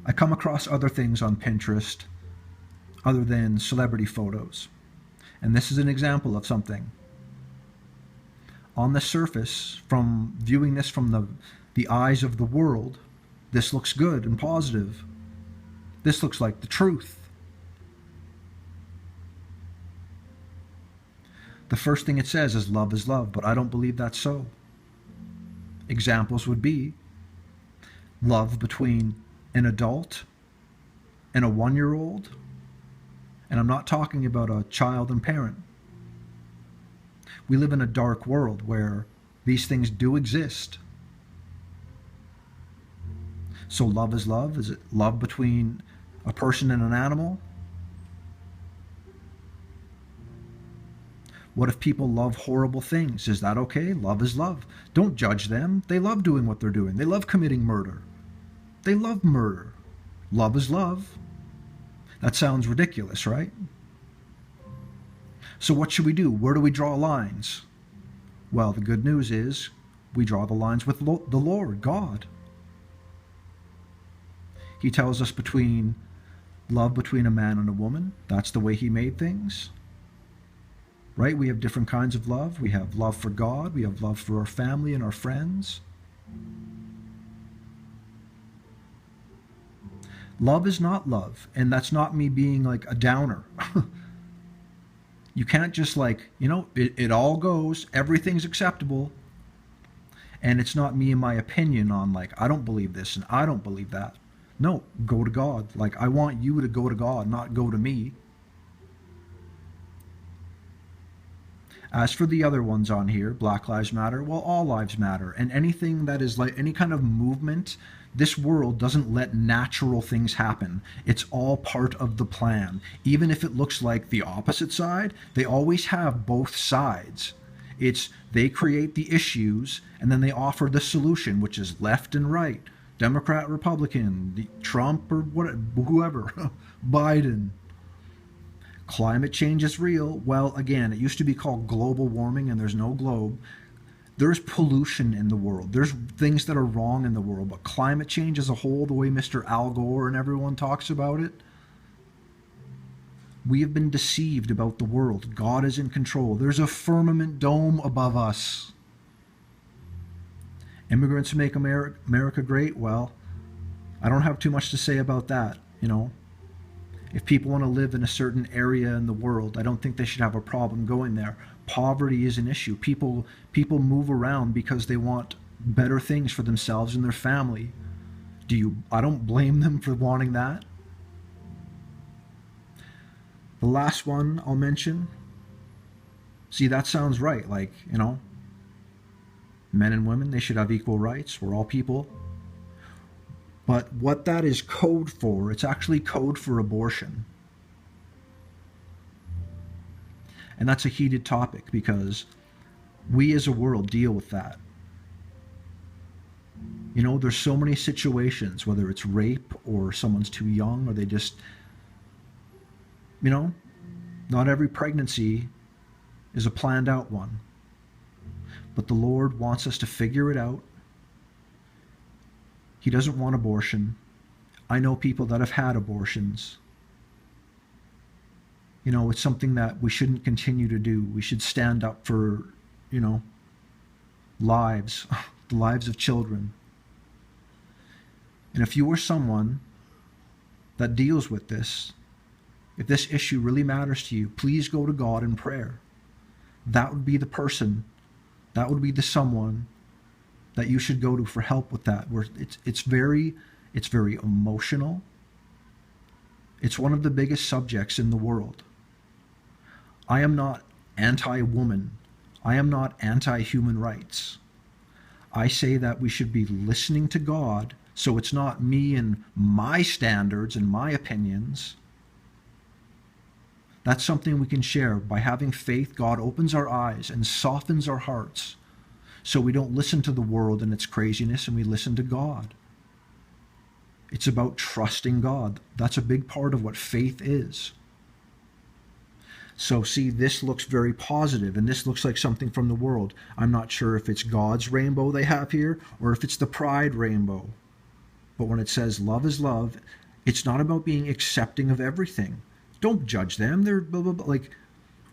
I come across other things on Pinterest other than celebrity photos. And this is an example of something. On the surface, from viewing this from the eyes of the world, this looks good and positive. This looks like the truth. The first thing it says is love, but I don't believe that's so. Examples would be love between an adult and a 1-year-old, and I'm not talking about a child and parent. We live in a dark world where these things do exist. So love is love. Is it love between a person and an animal? What if people love horrible things? Is that okay? Love is love. Don't judge them. They love doing what they're doing. They love committing murder. They love murder. Love is love. That sounds ridiculous, right? So what should we do? Where do we draw lines? Well, the good news is we draw the lines with the Lord, God. He tells us between love between a man and a woman. That's the way he made things. Right? We have different kinds of love. We have love for God. We have love for our family and our friends. Love is not love. And that's not me being like a downer. You can't just like, it all goes, everything's acceptable. And it's not me and my opinion on like, I don't believe this and I don't believe that. No, go to God. Like, I want you to go to God, not go to me. As for the other ones on here, Black Lives Matter, well, all lives matter. And anything that is like any kind of movement, this world doesn't let natural things happen. It's all part of the plan. Even if it looks like the opposite side, they always have both sides. They create the issues and then they offer the solution, which is left and right. Democrat, Republican, Trump or whoever, Biden. Climate change is real. Well, again, it used to be called global warming and there's no globe. There's pollution in the world. There's things that are wrong in the world. But climate change as a whole, the way Mr. Al Gore and everyone talks about it, we have been deceived about the world. God is in control. There's a firmament dome above us. Immigrants make America great? Well, I don't have too much to say about that, If people want to live in a certain area in the world, I don't think they should have a problem going there. Poverty is an issue. People move around because they want better things for themselves and their family. I don't blame them for wanting that. The last one I'll mention, see, that sounds right. Like, men and women, they should have equal rights. We're all people. But what that is code for, it's actually code for abortion. And that's a heated topic because we as a world deal with that. There's so many situations, whether it's rape or someone's too young or they just, not every pregnancy is a planned out one. But the Lord wants us to figure it out. He doesn't want abortion. I know people that have had abortions. It's something that we shouldn't continue to do. We should stand up for, lives, the lives of children. And if you are someone that deals with this, if this issue really matters to you, please go to God in prayer. That would be the person, that would be the someone that you should go to for help with that. Where it's very emotional. It's one of the biggest subjects in the world. I am not anti-woman. I am not anti-human rights. I say that we should be listening to God, so it's not me and my standards and my opinions. That's something we can share. By having faith, God opens our eyes and softens our hearts so we don't listen to the world and its craziness and we listen to God. It's about trusting God. That's a big part of what faith is. So see, this looks very positive, and this looks like something from the world. I'm not sure if it's God's rainbow they have here or if it's the pride rainbow. But when it says love is love, it's not about being accepting of everything. Don't judge them. They're blah, blah, blah. Like,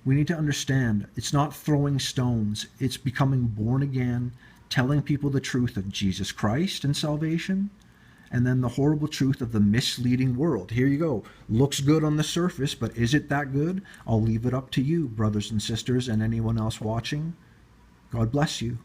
we need to understand it's not throwing stones, it's becoming born again, telling people the truth of Jesus Christ and salvation, and then the horrible truth of the misleading world. Here you go. Looks good on the surface, but is it that good? I'll leave it up to you, brothers and sisters, and anyone else watching. God bless you.